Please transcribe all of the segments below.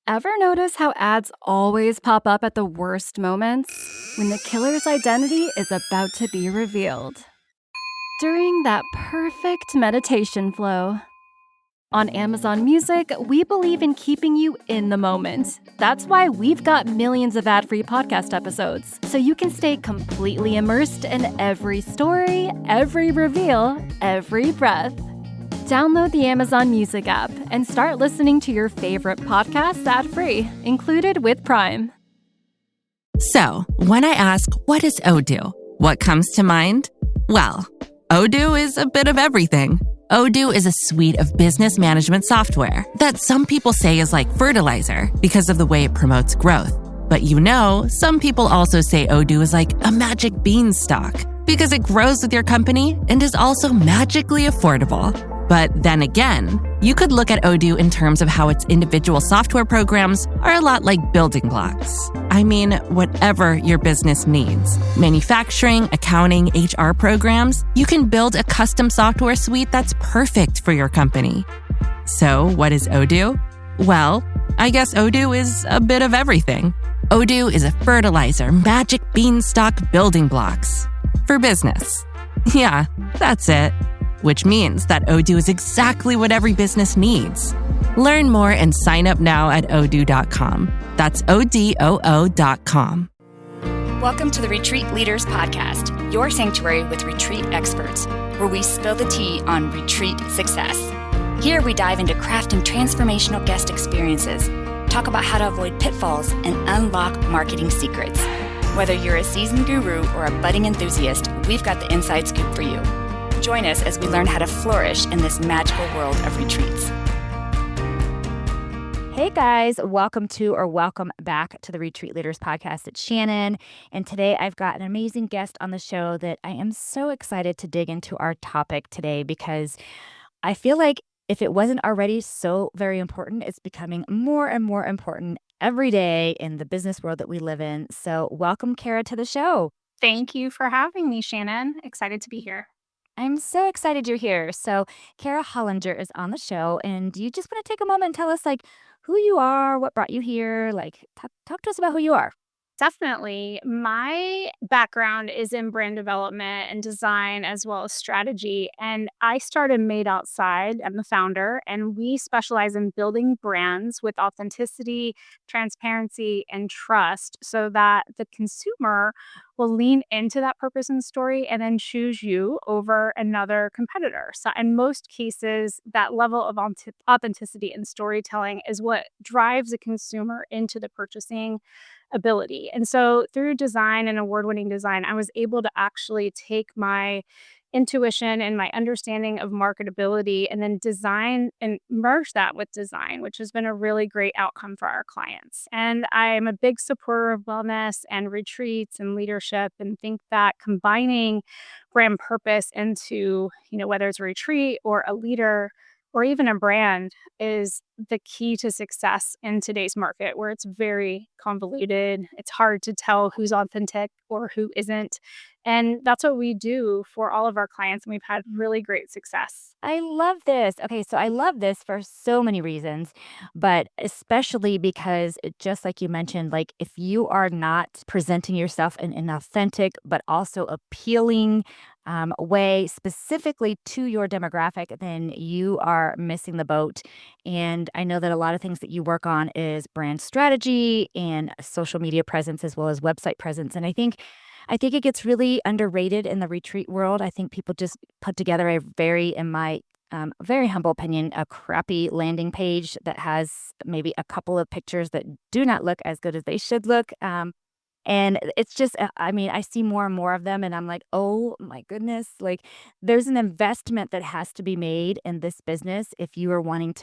Ever notice how ads always pop up at the worst moments? When the killer's identity is about to be revealed. During that perfect meditation flow. On Amazon Music, we believe in keeping you in the moment. That's why we've got millions of ad-free podcast episodes, so you can stay completely immersed in every story, every reveal, every breath. Download the Amazon Music app and start listening to your favorite podcasts ad-free, included with Prime. So, when I ask, what is Odoo? What comes to mind? Well, Odoo is a bit of everything. Odoo is a suite of business management software that some people say is like fertilizer because of the way it promotes growth. But some people also say Odoo is like a magic beanstalk because it grows with your company and is also magically affordable. But then again, you could look at Odoo in terms of how its individual software programs are a lot like building blocks. I mean, whatever your business needs. Manufacturing, accounting, HR programs, you can build a custom software suite that's perfect for your company. So, what is Odoo? Well, I guess Odoo is a bit of everything. Odoo is a fertilizer, magic beanstalk building blocks for business. Yeah, that's it. Which means that Odoo is exactly what every business needs. Learn more and sign up now at odoo.com. That's ODOO.com. Welcome to the Retreat Leaders Podcast, your sanctuary with retreat experts, where we spill the tea on retreat success. Here we dive into craft and transformational guest experiences, talk about how to avoid pitfalls, and unlock marketing secrets. Whether you're a seasoned guru or a budding enthusiast, we've got the inside scoop for you. Join us as we learn how to flourish in this magical world of retreats. Hey guys, welcome back to the Retreat Leaders Podcast. It's Shannon, and today I've got an amazing guest on the show that I am so excited to dig into our topic today because I feel like if it wasn't already so very important, it's becoming more and more important every day in the business world that we live in. So welcome, Kara, to the show. Thank you for having me, Shannon. Excited to be here. I'm so excited you're here. So Kara Hollinger is on the show, and you just want to take a moment and tell us who you are, what brought you here, talk to us about who you are. Definitely. My background is in brand development and design as well as strategy. And I started Made Outside. I'm the founder, and we specialize in building brands with authenticity, transparency, and trust so that the consumer will lean into that purpose and story and then choose you over another competitor. So, in most cases, that level of authenticity and storytelling is what drives a consumer into the purchasing ability. And so through design and award-winning design, I was able to actually take my intuition and my understanding of marketability and then design and merge that with design, which has been a really great outcome for our clients. And I'm a big supporter of wellness and retreats and leadership, and think that combining brand purpose into, whether it's a retreat or a leader or even a brand is the key to success in today's market, where it's very convoluted. It's hard to tell who's authentic or who isn't. And that's what we do for all of our clients. And we've had really great success. I love this. Okay, so I love this for so many reasons, but especially because just like you mentioned, if you are not presenting yourself in an authentic but also appealing way specifically to your demographic, then you are missing the boat. And I know that a lot of things that you work on is brand strategy and social media presence as well as website presence. And I think it gets really underrated in the retreat world. I think people just put together in my very humble opinion, a crappy landing page that has maybe a couple of pictures that do not look as good as they should look. And it's just, I see more and more of them, and I'm like, oh my goodness, there's an investment that has to be made in this business if you are wanting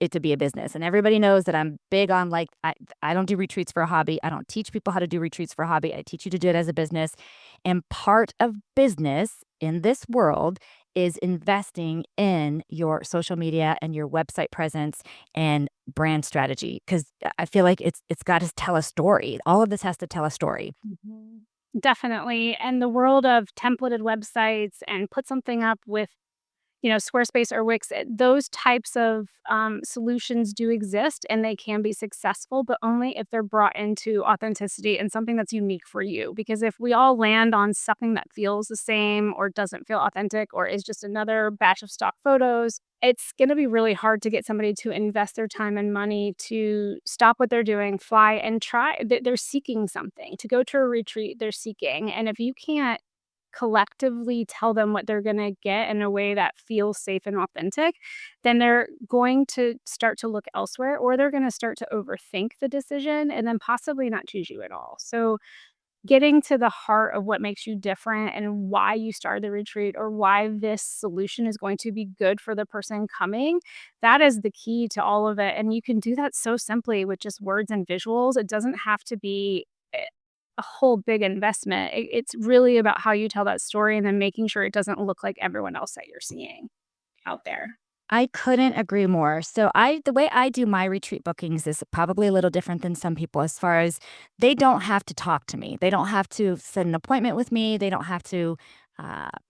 it to be a business. And everybody knows that I'm big on I don't do retreats for a hobby. I don't teach people how to do retreats for a hobby. I teach you to do it as a business. And part of business in this world is investing in your social media and your website presence and brand strategy, because I feel like it's got to tell a story. All of this has to tell a story. Mm-hmm. Definitely. And the world of templated websites and put something up with Squarespace or Wix, those types of solutions do exist and they can be successful, but only if they're brought into authenticity and something that's unique for you. Because if we all land on something that feels the same or doesn't feel authentic or is just another batch of stock photos, it's going to be really hard to get somebody to invest their time and money to stop what they're doing, fly and try. They're seeking something. To go to a retreat, they're seeking. And if you can't collectively tell them what they're gonna get in a way that feels safe and authentic, then they're going to start to look elsewhere, or they're gonna start to overthink the decision and then possibly not choose you at all. So, getting to the heart of what makes you different and why you started the retreat or why this solution is going to be good for the person coming, that is the key to all of it. And you can do that so simply with just words and visuals. It doesn't have to be a whole big investment. It's really about how you tell that story and then making sure it doesn't look like everyone else that you're seeing out there. I couldn't agree more. So the way I do my retreat bookings is probably a little different than some people as far as they don't have to talk to me. They don't have to set an appointment with me. They don't have to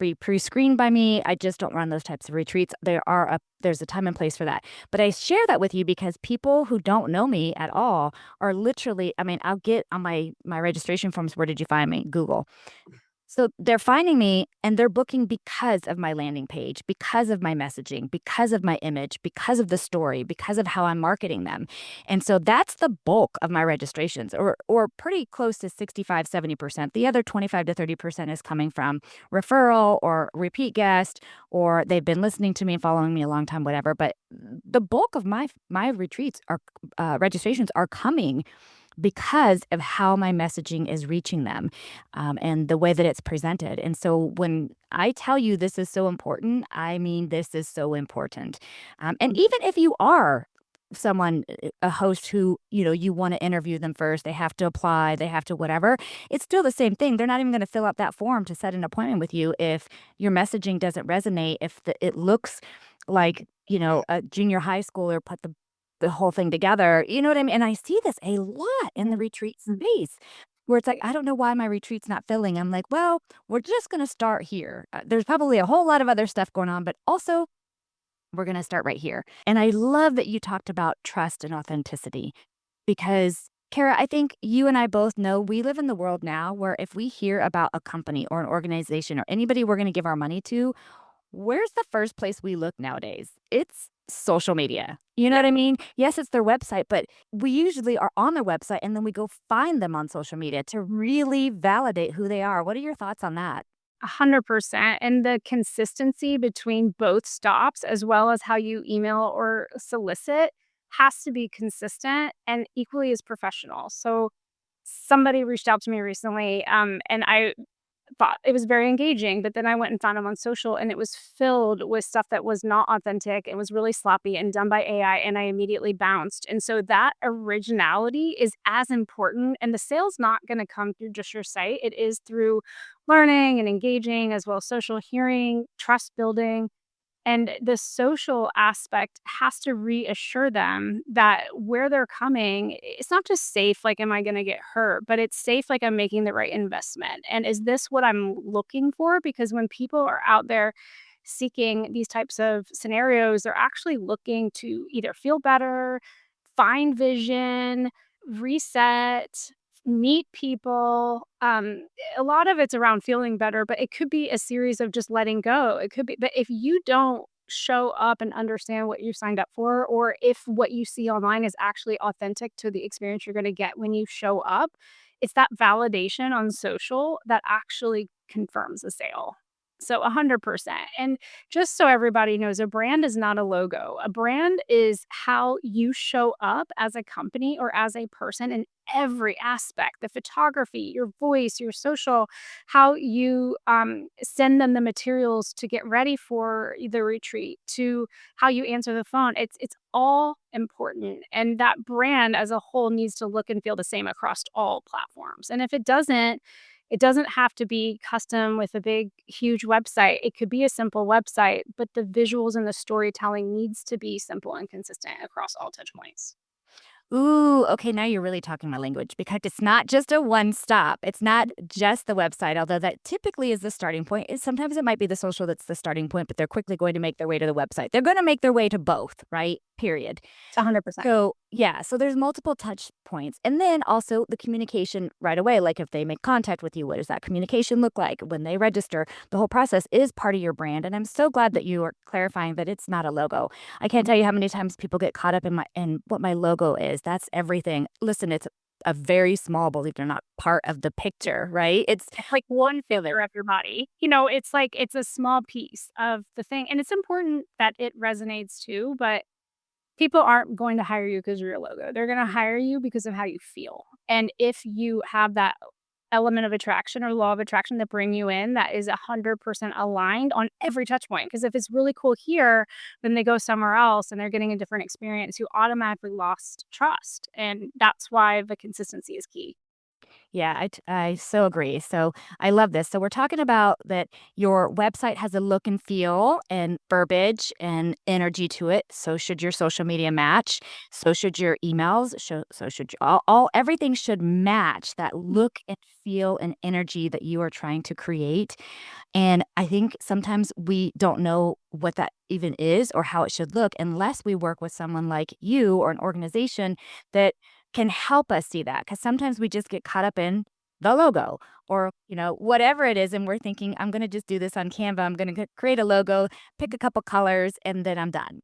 be pre-screened by me. I just don't run those types of retreats. There's a time and place for that. But I share that with you because people who don't know me at all are literally, I mean, I'll get on my registration forms, where did you find me? Google. So they're finding me and they're booking because of my landing page, because of my messaging, because of my image, because of the story, because of how I'm marketing them. And so that's the bulk of my registrations, or pretty close to 65-70%. The other 25 to 30% is coming from referral or repeat guest, or they've been listening to me and following me a long time, whatever. But the bulk of my retreats are registrations are coming because of how my messaging is reaching them, and the way that it's presented. And so when I tell you this is so important, I mean this is so important. And even if you are someone, a host who, you want to interview them first, they have to apply, they have to whatever, it's still the same thing. They're not even going to fill out that form to set an appointment with you if your messaging doesn't resonate, if it looks like, a junior high schooler put the whole thing together. You know what I mean? And I see this a lot in the retreat space where it's like, I don't know why my retreat's not filling. I'm like, well, we're just going to start here. There's probably a whole lot of other stuff going on, but also we're going to start right here. And I love that you talked about trust and authenticity because, Kara, I think you and I both know we live in the world now where if we hear about a company or an organization or anybody we're going to give our money to, where's the first place we look nowadays? It's social media. You know what I mean? Yes, it's their website, but we usually are on their website and then we go find them on social media to really validate who they are. What are your thoughts on that? 100%. And the consistency between both stops, as well as how you email or solicit, has to be consistent and equally as professional. So, somebody reached out to me recently, and I thought it was very engaging, but then I went and found him on social and it was filled with stuff that was not authentic. It was really sloppy and done by AI, and I immediately bounced. And so that originality is as important, and the sale's not going to come through just your site. It is through learning and engaging, as well as social hearing, trust building. And the social aspect has to reassure them that where they're coming, it's not just safe, like, am I going to get hurt, but it's safe, like, I'm making the right investment. And is this what I'm looking for? Because when people are out there seeking these types of scenarios, they're actually looking to either feel better, find vision, reset, meet people. A lot of it's around feeling better, but it could be a series of just letting go. It could be, but if you don't show up and understand what you signed up for, or if what you see online is actually authentic to the experience you're going to get when you show up, it's that validation on social that actually confirms the sale. So 100%. And just so everybody knows, a brand is not a logo. A brand is how you show up as a company or as a person in every aspect: the photography, your voice, your social, how you send them the materials to get ready for the retreat, to how you answer the phone. It's all important. And that brand as a whole needs to look and feel the same across all platforms. And if it doesn't have to be custom with a big, huge website. It could be a simple website, but the visuals and the storytelling needs to be simple and consistent across all touch points. Ooh, okay, now you're really talking my language because it's not just a one stop. It's not just the website, although that typically is the starting point. Sometimes it might be the social that's the starting point, but they're quickly going to make their way to the website. They're going to make their way to both, right? Period. It's 100%. So, yeah, so there's multiple touch points. And then also the communication right away. Like if they make contact with you, what does that communication look like when they register? The whole process is part of your brand. And I'm so glad that you are clarifying that it's not a logo. I can't tell you how many times people get caught up in what my logo is. That's everything. Listen, it's a very small, believe it or not, part of the picture, right? It's It's like one filler of your body. It's like it's a small piece of the thing. And it's important that it resonates too, but people aren't going to hire you because of your logo. They're going to hire you because of how you feel. And if you have that element of attraction or law of attraction that bring you in, that is 100% aligned on every touch point. Because if it's really cool here, then they go somewhere else and they're getting a different experience. You automatically lost trust. And that's why the consistency is key. Yeah, I so agree. So I love this. So we're talking about that your website has a look and feel and verbiage and energy to it. So should your social media match. So should your emails. So should all everything should match that look and feel and energy that you are trying to create. And I think sometimes we don't know what that even is or how it should look unless we work with someone like you or an organization that can help us see that. Because sometimes we just get caught up in the logo or, whatever it is. And we're thinking, I'm going to just do this on Canva. I'm going to create a logo, pick a couple colors, and then I'm done.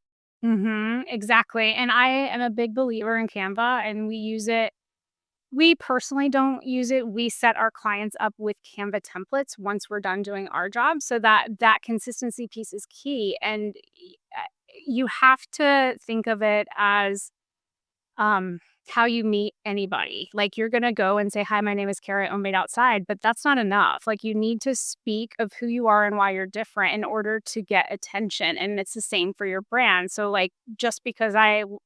Exactly. And I am a big believer in Canva and we use it. We personally don't use it. We set our clients up with Canva templates once we're done doing our job so that consistency piece is key. And you have to think of it as how you meet anybody. Like you're gonna go and say, "Hi, my name is Kara. I'm made outside," but that's not enough. Like you need to speak of who you are and why you're different in order to get attention. And it's the same for your brand. So like just because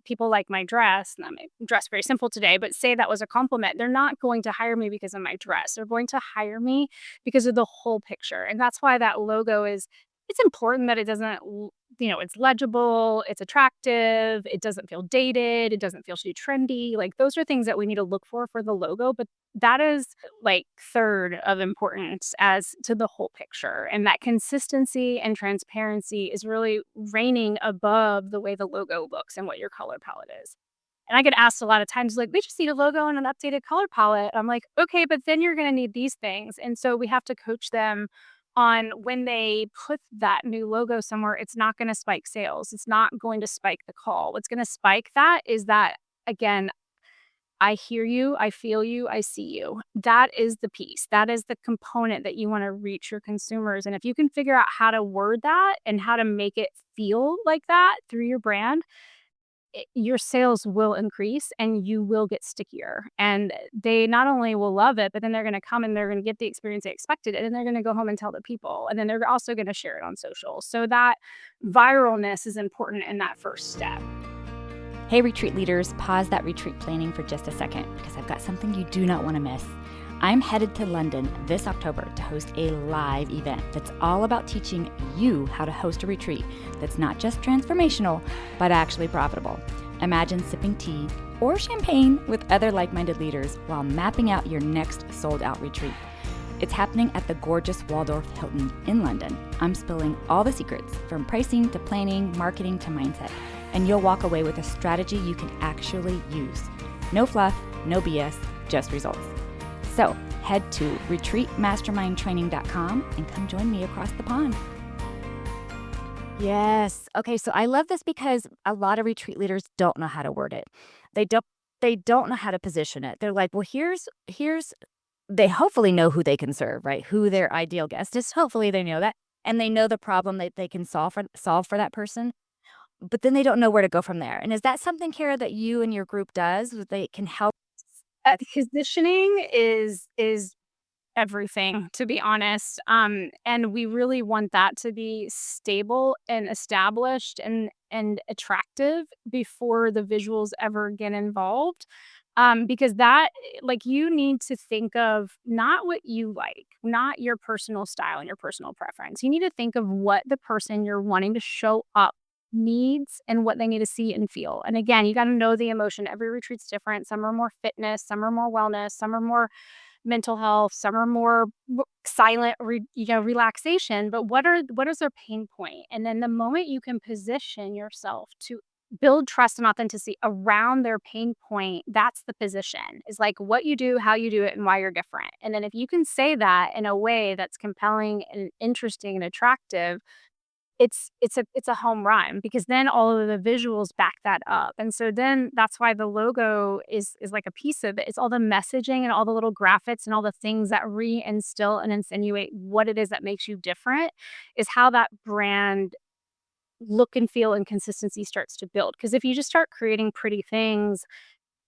people like my dress, and I'm dressed very simple today, but say that was a compliment, they're not going to hire me because of my dress. They're going to hire me because of the whole picture. And that's why that logo is it's important that it doesn't it's legible, it's attractive, it doesn't feel dated, it doesn't feel too trendy. Like those are things that we need to look for the logo, but that is like third of importance as to the whole picture. And that consistency and transparency is really reigning above the way the logo looks and what your color palette is. And I get asked a lot of times, like, we just need a logo and an updated color palette. I'm like, okay, but then you're going to need these things. And so we have to coach them on when they put that new logo somewhere, it's not going to spike sales. It's not going to spike the call. What's going to spike that is that, again, I hear you, I feel you, I see you. That is the piece. That is the component that you want to reach your consumers. And if you can figure out how to word that and how to make it feel like that through your brand, your sales will increase and you will get stickier. And they not only will love it, but then they're going to come and they're going to get the experience they expected. And then they're going to go home and tell the people. And then they're also going to share it on social. So that viralness is important in that first step. Hey, retreat leaders, pause that retreat planning for just a second because I've got something you do not want to miss. I'm headed to London this October to host a live event that's all about teaching you how to host a retreat that's not just transformational, but actually profitable. Imagine sipping tea or champagne with other like-minded leaders while mapping out your next sold-out retreat. It's happening at the gorgeous Waldorf Hilton in London. I'm spilling all the secrets from pricing to planning, marketing to mindset, and you'll walk away with a strategy you can actually use. No fluff, no BS, just results. So head to retreatmastermindtraining.com and come join me across the pond. Yes. Okay. So I love this because a lot of retreat leaders don't know how to word it. They don't know how to position it. They're like, well, here's they hopefully know who they can serve, right? Who their ideal guest is. Hopefully they know that. And they know the problem that they can solve for that person. But then they don't know where to go from there. And is that something, Kara, that you and your group does? They can help. Positioning is everything, to be honest. And we really want that to be stable and established and attractive before the visuals ever get involved. Because that, like, you need to think of not what you like, not your personal style and your personal preference. You need to think of what the person you're wanting to show up needs and what they need to see and feel. And again, you got to know the emotion. Every retreat's different. Some are more fitness, some are more wellness, some are more mental health, some are more silent, relaxation. But what is their pain point? And then the moment you can position yourself to build trust and authenticity around their pain point, that's the position. Is like what you do, how you do it, and why you're different. And then if you can say that in a way that's compelling and interesting and attractive, it's a home run, because then all of the visuals back that up. And so then that's why the logo is like a piece of it. It's all the messaging and all the little graphics and all the things that reinstill and insinuate what it is that makes you different, is how that brand look and feel and consistency starts to build. Because if you just start creating pretty things,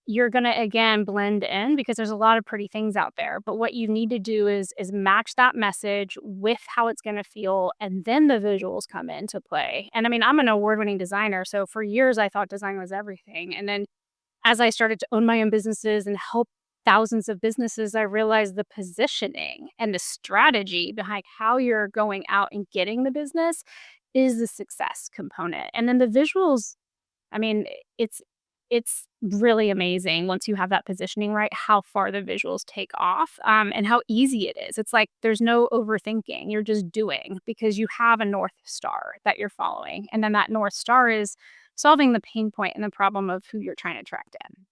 you're gonna, again, blend in, because there's a lot of pretty things out there. But what you need to do is match that message with how it's gonna feel, and then the visuals come into play. And I mean, I'm an award-winning designer, so for years I thought design was everything. And then as I started to own my own businesses and help thousands of businesses, I realized the positioning and the strategy behind how you're going out and getting the business is the success component. And then the visuals, I mean, it's really amazing once you have that positioning right, how far the visuals take off, and how easy it is. It's like there's no overthinking. You're just doing, because you have a North Star that you're following. And then that North Star is solving the pain point and the problem of who you're trying to attract in.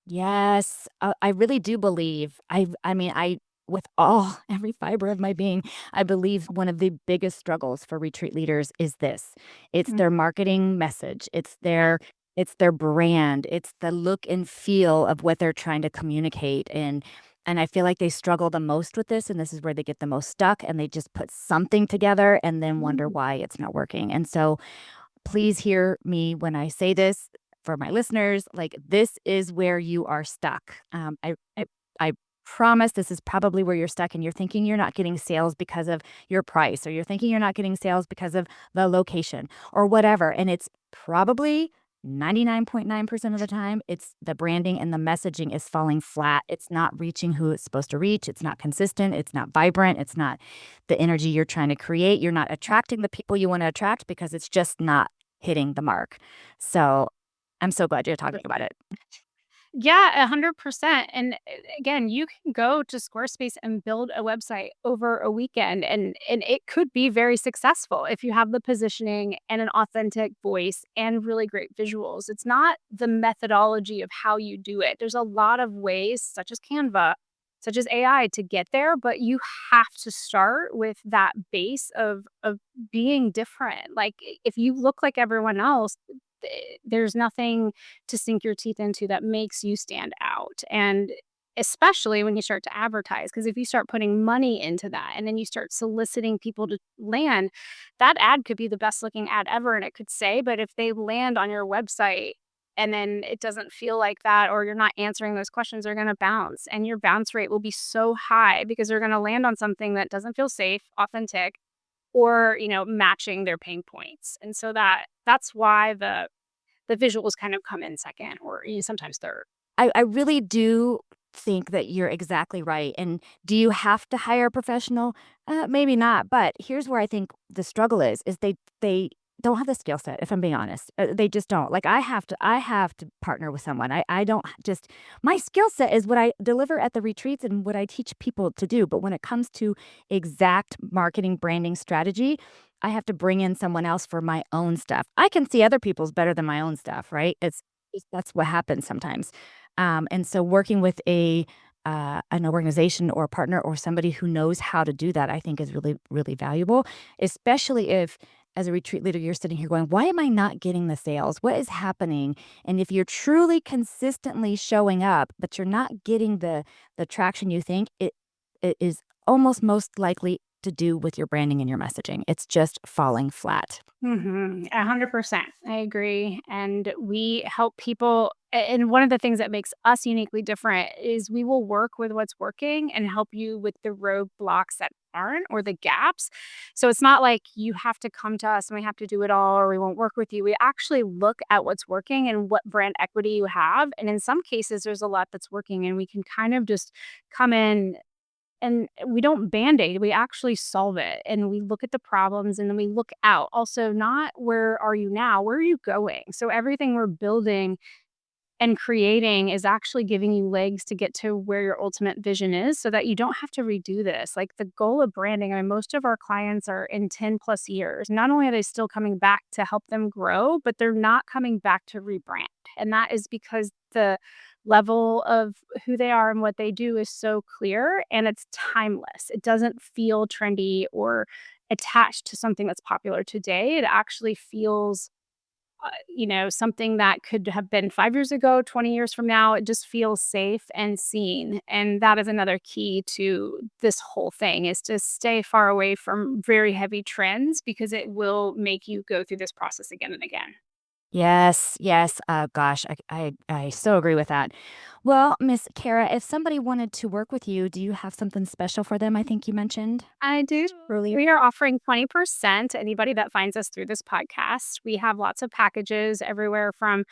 Yes, I really do believe. I mean, with all every fiber of my being, I believe one of the biggest struggles for retreat leaders is this. It's Mm. their marketing message. It's their brand. It's the look and feel of what they're trying to communicate. And I feel like they struggle the most with this, and this is where they get the most stuck, and they just put something together and then wonder Mm. why it's not working. And so please hear me when I say this for my listeners. Like, this is where you are stuck. I promise this is probably where you're stuck, and you're thinking you're not getting sales because of your price, or you're thinking you're not getting sales because of the location or whatever. And it's probably 99.9% of the time, it's the branding and the messaging is falling flat. It's not reaching who it's supposed to reach. It's not consistent. It's not vibrant. It's not the energy you're trying to create. You're not attracting the people you want to attract, because it's just not hitting the mark. So I'm so glad you're talking about it. Yeah, 100%. And again, you can go to Squarespace and build a website over a weekend, and it could be very successful if you have the positioning and an authentic voice and really great visuals. It's not the methodology of how you do it. There's a lot of ways, such as Canva, such as AI, to get there, but you have to start with that base of being different. Like, if you look like everyone else, there's nothing to sink your teeth into that makes you stand out. And especially when you start to advertise, because if you start putting money into that and then you start soliciting people to land, that ad could be the best looking ad ever and it could say, but if they land on your website and then it doesn't feel like that, or you're not answering those questions, they're going to bounce, and your bounce rate will be so high because they're going to land on something that doesn't feel safe, authentic, or matching their pain points. And so that's why the visuals kind of come in second, or sometimes third. I really do think that you're exactly right. And do you have to hire a professional? Maybe not. But here's where I think the struggle is they don't have the skill set. If I'm being honest, they just don't. Like, I have to partner with someone. I don't just my skill set is what I deliver at the retreats and what I teach people to do. But when it comes to exact marketing branding strategy, I have to bring in someone else for my own stuff. I can see other people's better than my own stuff, right? That's what happens sometimes. And so working with an organization or a partner or somebody who knows how to do that, I think is really, really valuable, especially if as a retreat leader, you're sitting here going, why am I not getting the sales? What is happening? And if you're truly consistently showing up, but you're not getting the traction you think, it is almost most likely to do with your branding and your messaging. It's just falling flat. 100%. I agree. And we help people. And one of the things that makes us uniquely different is we will work with what's working and help you with the roadblocks that aren't, or the gaps. So it's not like you have to come to us and we have to do it all, or we won't work with you. We actually look at what's working and what brand equity you have. And in some cases, there's a lot that's working, and we can kind of just come in And we don't Band-Aid, we actually solve it. And we look at the problems and then we look out. Also, not where are you now, where are you going? So everything we're building and creating is actually giving you legs to get to where your ultimate vision is so that you don't have to redo this. Like the goal of branding, I mean, most of our clients are in 10 plus years. Not only are they still coming back to help them grow, but they're not coming back to rebrand. And that is because the level of who they are and what they do is so clear and it's timeless. It doesn't feel trendy or attached to something that's popular today. It actually feels something that could have been 5 years ago, 20 years from now. It just feels safe and seen. And that is another key to this whole thing is to stay far away from very heavy trends because it will make you go through this process again and again. Yes, yes. Gosh, I so agree with that. Well, Miss Kara, if somebody wanted to work with you, do you have something special for them? I think you mentioned I do. earlier. We are offering 20% to anybody that finds us through this podcast. We have lots of packages everywhere from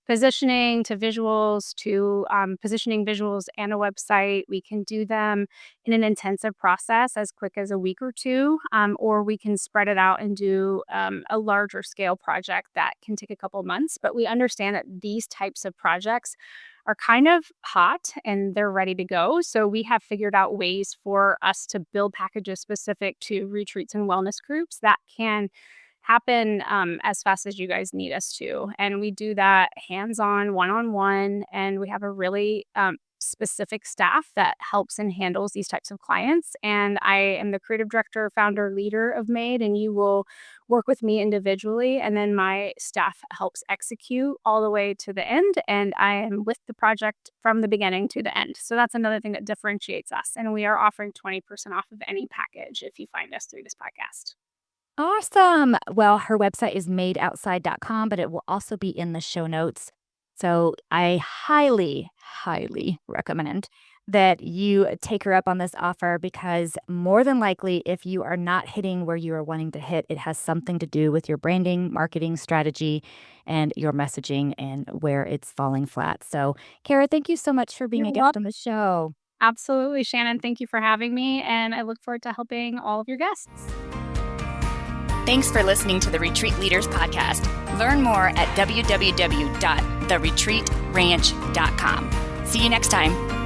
positioning to visuals to positioning visuals and a website. We can do them in an intensive process as quick as a week or two, or we can spread it out and do a larger scale project that can take a couple months. But we understand that these types of projects are kind of hot and they're ready to go. So we have figured out ways for us to build packages specific to retreats and wellness groups that can happen as fast as you guys need us to. And we do that hands-on, one-on-one, and we have a really specific staff that helps and handles these types of clients. And I am the creative director, founder, leader of Made, and you will work with me individually. And then my staff helps execute all the way to the end. And I am with the project from the beginning to the end. So that's another thing that differentiates us. And we are offering 20% off of any package if you find us through this podcast. Awesome. Well, her website is madeoutside.com, but it will also be in the show notes. So I highly, highly recommend that you take her up on this offer because more than likely, if you are not hitting where you are wanting to hit, it has something to do with your branding, marketing strategy, and your messaging and where it's falling flat. So, Kara, thank you so much for being You're a guest on the show. Absolutely, Shannon. Thank you for having me. And I look forward to helping all of your guests. Thanks for listening to the Retreat Leaders Podcast. Learn more at www.theretreatranch.com. See you next time.